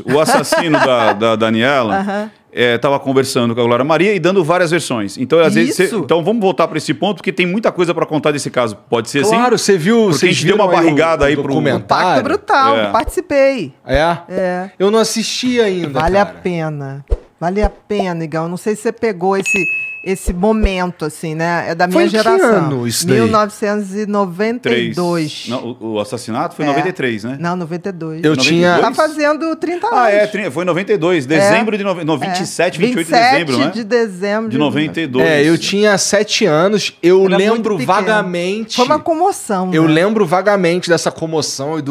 Isso. O assassino da Daniela estava conversando com a Glória Maria e dando várias versões. Então, às vezes, então vamos voltar para esse ponto, porque tem muita coisa para contar desse caso. Pode ser assim? Claro, você viu... Porque a gente deu uma barrigada aí pro Pacto Brutal, participei. É? Eu não assisti ainda, Vale a pena. Vale a pena, Igão. Não sei se você pegou esse momento, assim, né? É da minha geração. Que ano isso daí? 1992. Não, o assassinato foi em 93, né? Não, 92. Eu tinha... Tá fazendo 30 anos. Foi em 92. Dezembro de... 27, 28 de dezembro, né? 27 de dezembro. De 92. Eu tinha 7 anos. Eu lembro vagamente... Foi uma comoção, Eu lembro vagamente dessa comoção e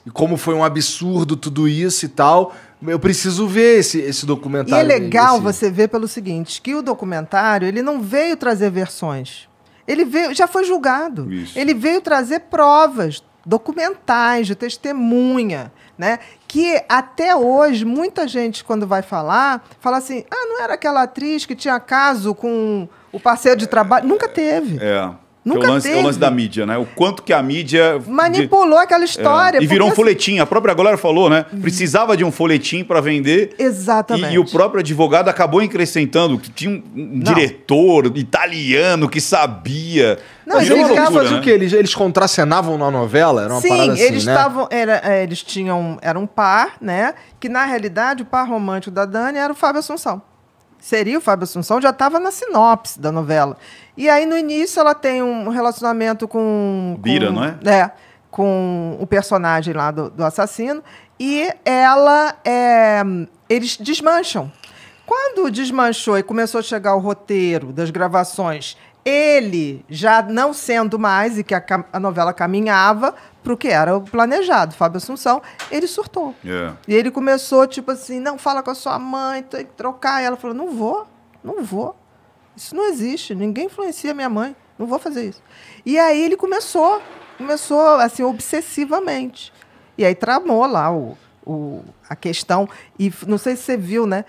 como foi um absurdo tudo isso e tal. Eu preciso ver esse documentário. E é legal você ver pelo seguinte, que o documentário, ele não veio trazer versões. Ele veio, já foi julgado. Isso. Ele veio trazer provas documentais, de testemunha, né? Que até hoje, muita gente, quando vai falar, fala assim, não era aquela atriz que tinha caso com o parceiro de trabalho? Nunca teve. Nunca teve. É o lance da mídia, né? O quanto que a mídia... manipulou aquela história. E virou um folhetim. A própria Glória falou, né? Precisava de um folhetim para vender. Exatamente. E o próprio advogado acabou acrescentando que tinha um diretor italiano que sabia. Não, mas eles o quê? Eles contracenavam na novela? Era uma parada assim, eles né? estavam... Eles tinham... Era um par, né? Que, na realidade, o par romântico da Dani era o Fábio Assunção. Seria o Fábio Assunção, já estava na sinopse da novela. E aí, no início, ela tem um relacionamento com Bira, não é? Com o personagem lá do assassino. E eles desmancham. Quando desmanchou e começou a chegar o roteiro das gravações, ele já não sendo mais, e que a novela caminhava para o que era o planejado, Fábio Assunção, ele surtou. E ele começou, tipo assim, não, fala com a sua mãe, tem que trocar. E ela falou, não vou. Isso não existe, ninguém influencia minha mãe, não vou fazer isso. E aí ele começou assim, obsessivamente. E aí tramou lá a questão, e não sei se você viu, né?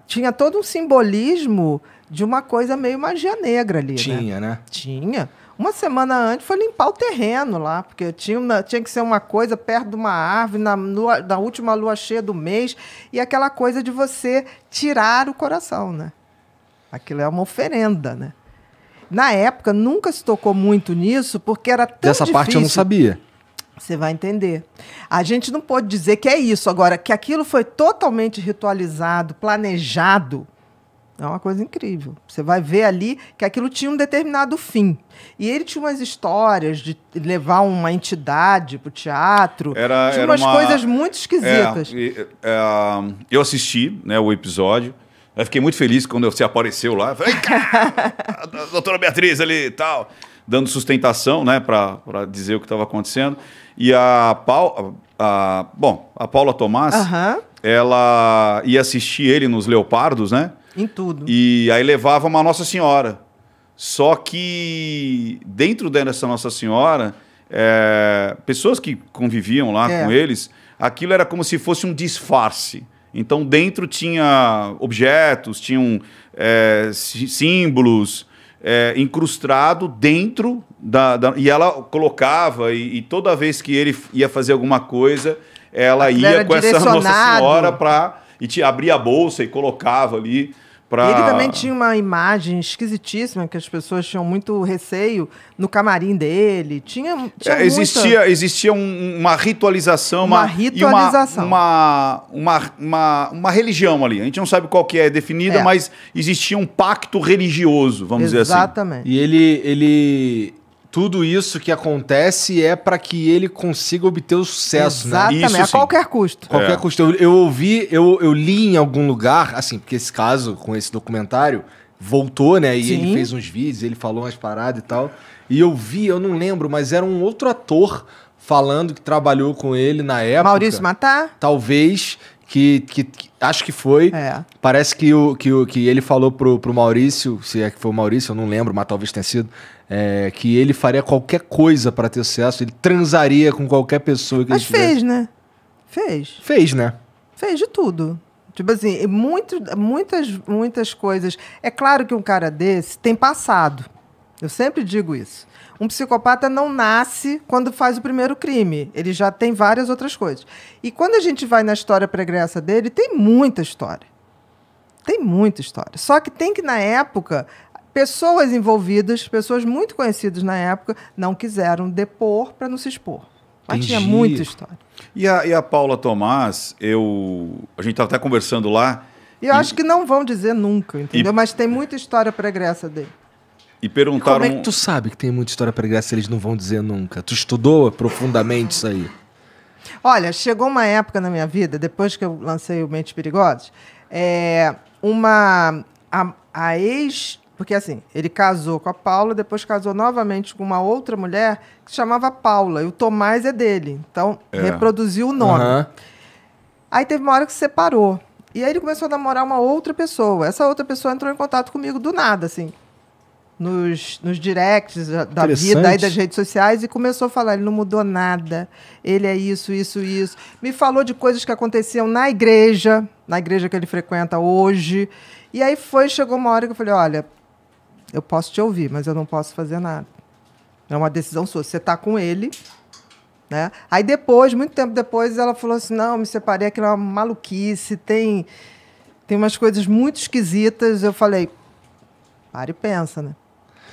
Tinha todo um simbolismo de uma coisa meio magia negra ali, né? Tinha. Uma semana antes foi limpar o terreno lá, porque tinha que ser uma coisa perto de uma árvore, na última lua cheia do mês, e aquela coisa de você tirar o coração, né? Aquilo é uma oferenda, né? Na época, nunca se tocou muito nisso, porque era tão difícil. Dessa parte eu não sabia. Você vai entender. A gente não pode dizer que é isso. Agora, que aquilo foi totalmente ritualizado, planejado, é uma coisa incrível. Você vai ver ali que aquilo tinha um determinado fim. E ele tinha umas histórias de levar uma entidade para o teatro. Tinha umas coisas muito esquisitas. Eu assisti, né, o episódio. Eu fiquei muito feliz quando você apareceu lá. Falei, a doutora Beatriz ali e tal, dando sustentação, né, para dizer o que estava acontecendo. E a Paula Tomás, ela ia assistir ele nos Leopardos, né? Em tudo. E aí levava uma Nossa Senhora. Só que dentro dessa Nossa Senhora, pessoas que conviviam lá com eles, aquilo era como se fosse um disfarce. Então dentro tinha objetos, tinham símbolos incrustado dentro e ela colocava, e toda vez que ele ia fazer alguma coisa, ela ia com essa Nossa Senhora e abria a bolsa e colocava ali. Ele também tinha uma imagem esquisitíssima, que as pessoas tinham muito receio no camarim dele. Existia uma ritualização. Uma ritualização. Uma religião ali. A gente não sabe qual que é definida, mas existia um pacto religioso, vamos dizer assim. Exatamente. E ele tudo isso que acontece é para que ele consiga obter o sucesso, exatamente, né? Exatamente, a qualquer custo. Qualquer custo. Eu li em algum lugar, assim, porque esse caso, com esse documentário, voltou, né? E ele fez uns vídeos, ele falou umas paradas e tal. E eu vi, eu não lembro, mas era um outro ator falando que trabalhou com ele na época. Maurício Matar? Talvez, que acho que foi. Parece que ele falou pro Maurício, se é que foi o Maurício, eu não lembro, mas talvez tenha sido, que ele faria qualquer coisa para ter sucesso, ele transaria com qualquer pessoa que ele tivesse. Mas fez, né? Fez, né? Fez de tudo. Tipo assim, muitas coisas. É claro que um cara desse tem passado. Eu sempre digo isso. Um psicopata não nasce quando faz o primeiro crime. Ele já tem várias outras coisas. E quando a gente vai na história pregressa dele, tem muita história. Tem muita história. Só que tem que, na época, pessoas envolvidas, pessoas muito conhecidas na época, não quiseram depor para não se expor. Mas tinha muita história. E a Paula Tomás, a gente estava até conversando lá. E eu acho que não vão dizer nunca, entendeu? Mas tem muita história pregressa dele. E perguntaram... Como é que tu sabe que tem muita história pregressa e eles não vão dizer nunca? Tu estudou profundamente isso aí? Olha, chegou uma época na minha vida, depois que eu lancei o Mentes Perigosas, a ex... Porque assim, ele casou com a Paula, depois casou novamente com uma outra mulher que se chamava Paula, e o Tomás é dele. Então, reproduziu o nome. Uhum. Aí teve uma hora que separou. E aí ele começou a namorar uma outra pessoa. Essa outra pessoa entrou em contato comigo do nada, assim. Nos directs da vida, aí das redes sociais, e começou a falar, ele não mudou nada, ele é isso, isso, isso. Me falou de coisas que aconteciam na igreja que ele frequenta hoje. E aí chegou uma hora que eu falei, olha, eu posso te ouvir, mas eu não posso fazer nada. É uma decisão sua. Você está com ele, né? Aí depois, muito tempo depois, ela falou assim, não, me separei, aquilo é uma maluquice, tem umas coisas muito esquisitas. Eu falei, para e pensa, né?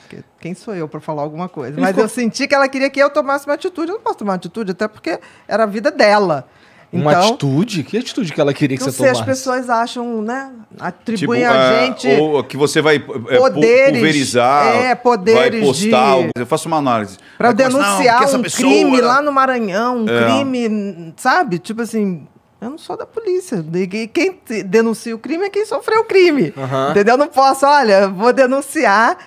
Porque quem sou eu para falar alguma coisa? Mas eu senti que ela queria que eu tomasse uma atitude. Eu não posso tomar uma atitude, até porque era a vida dela. Uma atitude? Que atitude que ela queria que você tomasse? As pessoas acham, né? Atribuem a gente... Ou que você vai pulverizar, poderes vai postar... Eu faço uma análise. Para denunciar um crime lá no Maranhão, crime, sabe? Tipo assim... Eu não sou da polícia. Quem denuncia o crime é quem sofreu o crime. Uhum. Entendeu? Eu não posso, olha, vou denunciar...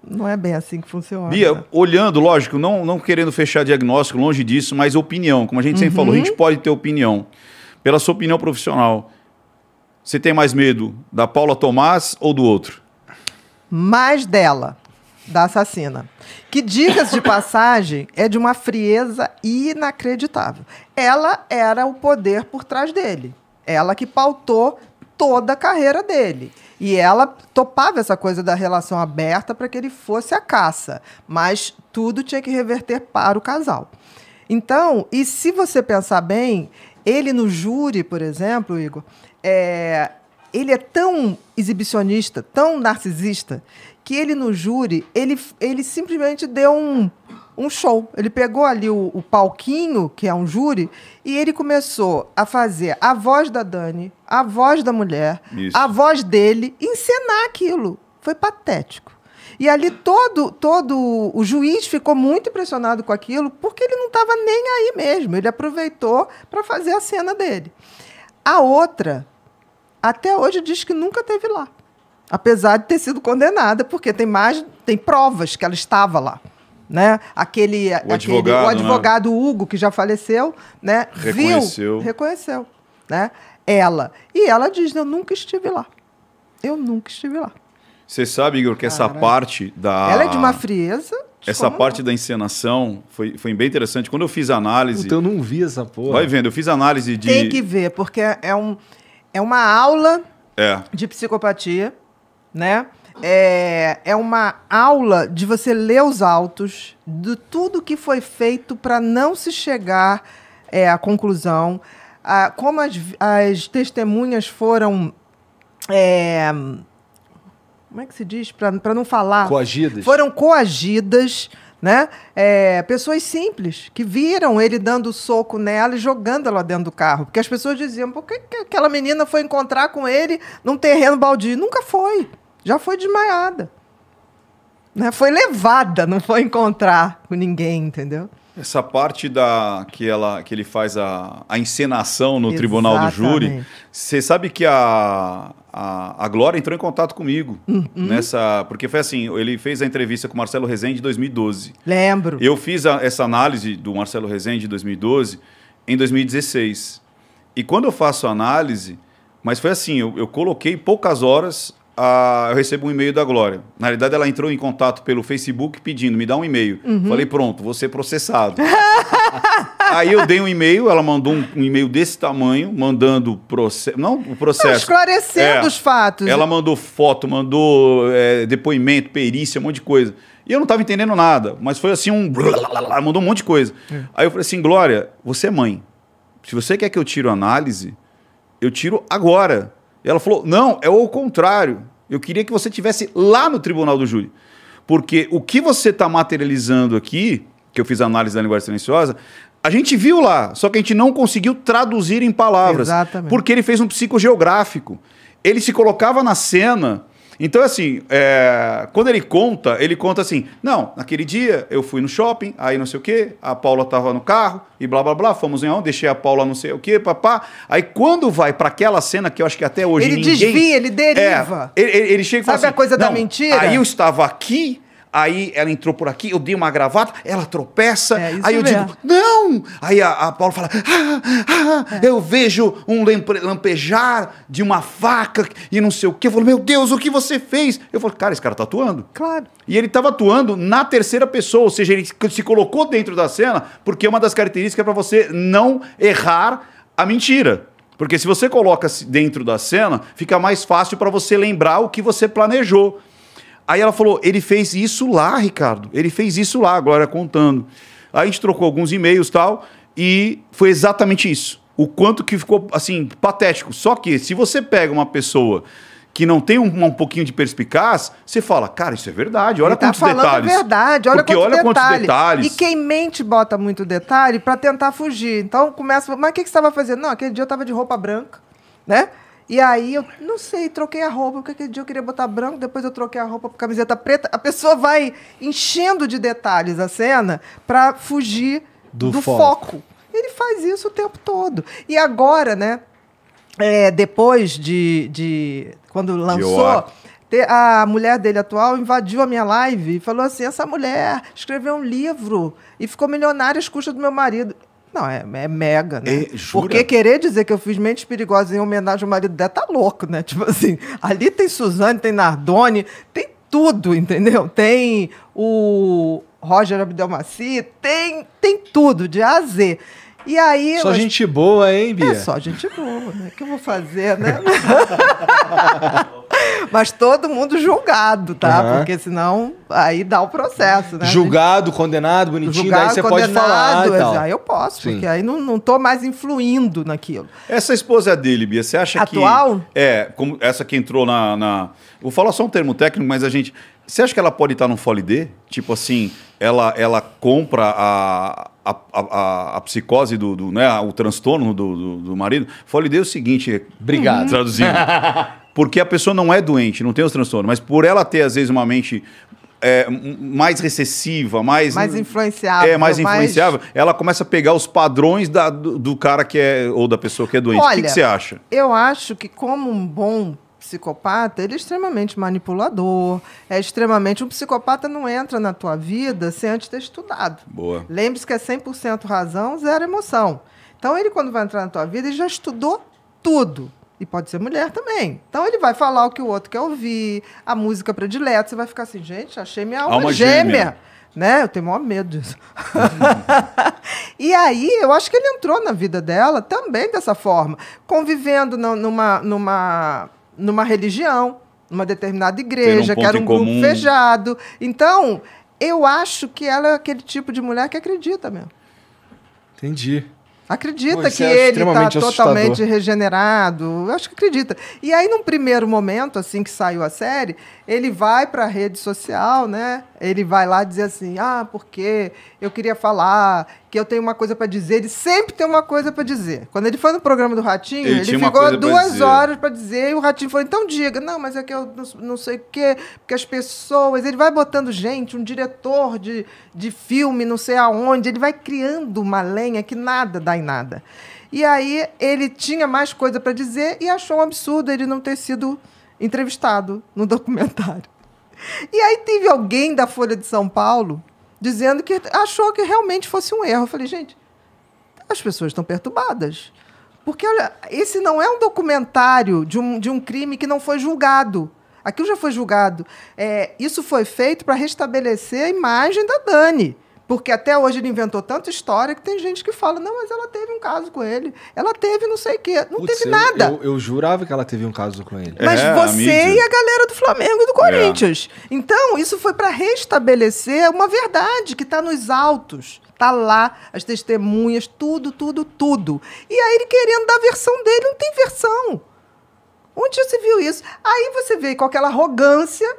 Não é bem assim que funciona. Bia, olhando, lógico, não querendo fechar diagnóstico, longe disso, mas opinião. Como a gente sempre falou, a gente pode ter opinião. Pela sua opinião profissional, você tem mais medo da Paula Tomás ou do outro? Mais dela, da assassina. Que, diga-se de passagem, é de uma frieza inacreditável. Ela era o poder por trás dele. Ela que pautou toda a carreira dele. E ela topava essa coisa da relação aberta para que ele fosse à caça. Mas tudo tinha que reverter para o casal. Então, e se você pensar bem, ele no júri, por exemplo, Igor, ele é tão exibicionista, tão narcisista, que ele no júri, ele simplesmente deu um show. Ele pegou ali o palquinho, que é um júri, e ele começou a fazer a voz da Dani, a voz da mulher, a voz dele, encenar aquilo. Foi patético. E ali todo o juiz ficou muito impressionado com aquilo, porque ele não estava nem aí mesmo. Ele aproveitou para fazer a cena dele. A outra, até hoje, diz que nunca esteve lá. Apesar de ter sido condenada, porque tem provas que ela estava lá. Né? O advogado né? Hugo, que já faleceu, né? Reconheceu, né? Ela. E ela diz, eu nunca estive lá. Eu nunca estive lá. Você sabe, Igor, que essa parte da... Ela é de uma frieza. Essa parte da encenação foi bem interessante. Quando eu fiz a análise... Então eu não vi essa porra. Vai vendo, eu fiz a análise de... Tem que ver, porque é uma aula de psicopatia, né? É uma aula de você ler os autos de tudo que foi feito para não se chegar à conclusão, como as testemunhas foram... como é que se diz? Para não falar... Coagidas. Foram coagidas, né? Pessoas simples, que viram ele dando soco nela e jogando ela dentro do carro. Porque as pessoas diziam, por que aquela menina foi encontrar com ele num terreno baldio? Nunca foi. Já foi desmaiada. Né? Foi levada, não foi encontrar com ninguém, entendeu? Essa parte que ele faz a encenação no tribunal do júri, você sabe que a Glória entrou em contato comigo porque foi assim, ele fez a entrevista com o Marcelo Rezende em 2012. Lembro. Eu fiz essa análise do Marcelo Rezende em 2012 em 2016. E quando eu faço a análise, mas foi assim, eu coloquei poucas horas... eu recebo um e-mail da Glória. Na realidade, ela entrou em contato pelo Facebook pedindo, me dá um e-mail. Falei, pronto, vou ser processado. Aí eu dei um e-mail, ela mandou um e-mail desse tamanho, mandando processo. Não o processo. Não, esclarecendo os fatos. Ela mandou foto, mandou depoimento, perícia, um monte de coisa. E eu não estava entendendo nada, mas foi assim mandou um monte de coisa. Aí eu falei assim, Glória, você é mãe. Se você quer que eu tire a análise, eu tiro agora. E ela falou, não, é o contrário. Eu queria que você estivesse lá no tribunal do júri. Porque o que você está materializando aqui, que eu fiz a análise da linguagem silenciosa, a gente viu lá, só que a gente não conseguiu traduzir em palavras. Exatamente. Porque ele fez um psicogeográfico. Ele se colocava na cena. Então, assim, quando ele conta assim, não, naquele dia eu fui no shopping, aí não sei o quê, a Paula estava no carro e blá, blá, blá, fomos em onde, deixei a Paula não sei o quê, papá. Aí quando vai para aquela cena que eu acho que até hoje ele desvia, ele deriva. Ele chega e fala assim, sabe a coisa da mentira? Aí eu estava aqui, aí ela entrou por aqui, eu dei uma gravata, ela tropeça, aí eu digo, não! Aí a Paula fala, eu vejo um lampejar de uma faca e não sei o quê. Eu falo, meu Deus, o que você fez? Eu falo, cara, esse cara tá atuando. Claro. E ele estava atuando na terceira pessoa, ou seja, ele se colocou dentro da cena, porque uma das características é para você não errar a mentira. Porque se você coloca dentro da cena, fica mais fácil para você lembrar o que você planejou. Aí ela falou, ele fez isso lá, Ricardo. Ele fez isso lá, a Glória contando. Aí a gente trocou alguns e-mails e tal, e foi exatamente isso. O quanto que ficou, assim, patético. Só que se você pega uma pessoa que não tem um pouquinho de perspicaz, você fala, cara, isso é verdade, olha quantos detalhes. Ele tá falando a verdade, olha quantos detalhes. E quem mente bota muito detalhe para tentar fugir. Então começa, mas o que você estava fazendo? Não, aquele dia eu estava de roupa branca, né? E aí, eu não sei, troquei a roupa, porque aquele dia eu queria botar branco, depois eu troquei a roupa por camiseta preta. A pessoa vai enchendo de detalhes a cena para fugir do foco. Ele faz isso o tempo todo. E agora, né, depois quando lançou, a mulher dele atual invadiu a minha live e falou assim, essa mulher escreveu um livro e ficou milionária às custas do meu marido. Não, é mega, né? Porque querer dizer que eu fiz Mentes Perigosas em homenagem ao marido dela tá louco, né? Tipo assim, ali tem Suzane, tem Nardone, tem tudo, entendeu? Tem o Roger Abdelmaci, tem tudo, de A a Z. E aí... Só gente boa, hein, Bia? É só gente boa, né? O que eu vou fazer, né? Mas todo mundo julgado, tá? Uhum. Porque senão aí dá o processo, né? Julgado, condenado, bonitinho, julgado, daí você pode falar e tal. Aí eu posso, porque aí não tô mais influindo naquilo. Essa esposa dele, Bia, você acha atual? Como essa que entrou Vou falar só um termo técnico, mas você acha que ela pode estar no Folidê? Tipo assim, ela compra a psicose né, o transtorno do marido? Folidê é o seguinte... Obrigado. Traduzindo. Porque a pessoa não é doente, não tem os transtornos, mas por ela ter, às vezes, uma mente mais recessiva, mais influenciável. Mais influenciável, ela começa a pegar os padrões do cara que ou da pessoa que é doente. Olha, o que você acha? Eu acho que, como um bom psicopata, ele é extremamente manipulador, um psicopata não entra na tua vida sem antes ter estudado. Boa. Lembre-se que é 100% razão, 0 emoção. Então, ele, quando vai entrar na tua vida, ele já estudou tudo. E pode ser mulher também. Então, ele vai falar o que o outro quer ouvir, a música predileta. Você vai ficar assim, gente, achei minha alma gêmea. Né? Eu tenho o maior medo disso. E aí, eu acho que ele entrou na vida dela também dessa forma. Convivendo numa religião, numa determinada igreja, que era um grupo fechado. Então, eu acho que ela é aquele tipo de mulher que acredita mesmo. Entendi. Acredita que ele está totalmente regenerado. Eu acho que acredita. E aí, num primeiro momento, assim que saiu a série, ele vai para a rede social, né? Ele vai lá dizer assim, porque eu queria falar, que eu tenho uma coisa para dizer. Ele sempre tem uma coisa para dizer. Quando ele foi no programa do Ratinho, ele ficou 2 horas para dizer, e o Ratinho falou, então diga. Não, mas é que eu não sei o quê, porque as pessoas... Ele vai botando gente, um diretor de filme, não sei aonde, ele vai criando uma lenha que nada dá em nada. E aí ele tinha mais coisa para dizer e achou um absurdo ele não ter sido entrevistado no documentário. E aí teve alguém da Folha de São Paulo dizendo que achou que realmente fosse um erro. Eu falei, gente, as pessoas estão perturbadas. Porque, olha, esse não é um documentário de um crime que não foi julgado. Aquilo já foi julgado. Isso foi feito para restabelecer a imagem da Dani. Porque até hoje ele inventou tanta história que tem gente que fala, não, mas ela teve um caso com ele. Ela teve não sei o quê. Não teve nada. Eu jurava que ela teve um caso com ele. Mas você e a galera do Flamengo e do Corinthians. Então, isso foi para restabelecer uma verdade que está nos autos. Está lá, as testemunhas, tudo. E aí ele querendo dar a versão dele, não tem versão. Onde já se viu isso? Aí você vê com aquela arrogância...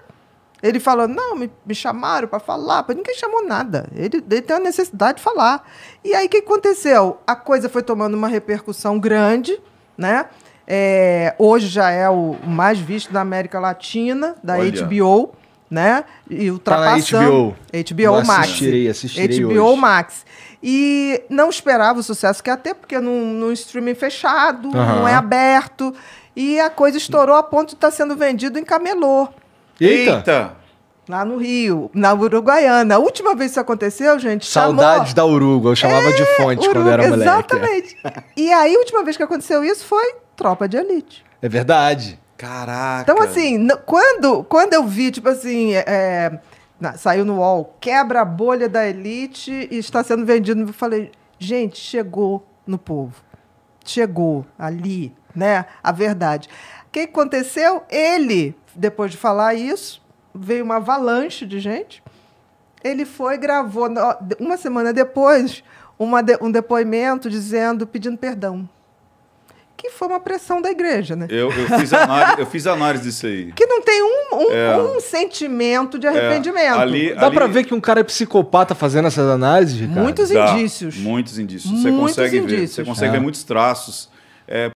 Ele falou, não, me chamaram para falar. Ninguém chamou nada. Ele tem a necessidade de falar. E aí, o que aconteceu? A coisa foi tomando uma repercussão grande, né? Hoje já é o mais visto da América Latina, da HBO, né? E ultrapassando... HBO Max. Assistirei HBO hoje. Max. E não esperava o sucesso, que até porque num streaming fechado, não é aberto. E a coisa estourou a ponto de estar sendo vendido em camelô. Eita! Lá no Rio, na Uruguaiana. A última vez que isso aconteceu, gente, Saudades da Uruguai, eu chamava de fonte quando era moleque. Exatamente. E aí, a última vez que aconteceu isso foi Tropa de Elite. É verdade. Caraca! Então, assim, quando eu vi, tipo assim, saiu no UOL, quebra a bolha da Elite e está sendo vendido, eu falei, gente, chegou no povo. Chegou ali, né, a verdade. O que aconteceu? Ele... Depois de falar isso, veio uma avalanche de gente. Ele foi e gravou, uma semana depois, um depoimento pedindo perdão. Que foi uma pressão da igreja, né? Eu fiz análise disso aí. Que não tem um sentimento de arrependimento. Dá pra ver que um cara é psicopata fazendo essas análises, Ricardo? Muitos indícios. Muitos indícios. Você consegue ver muitos traços.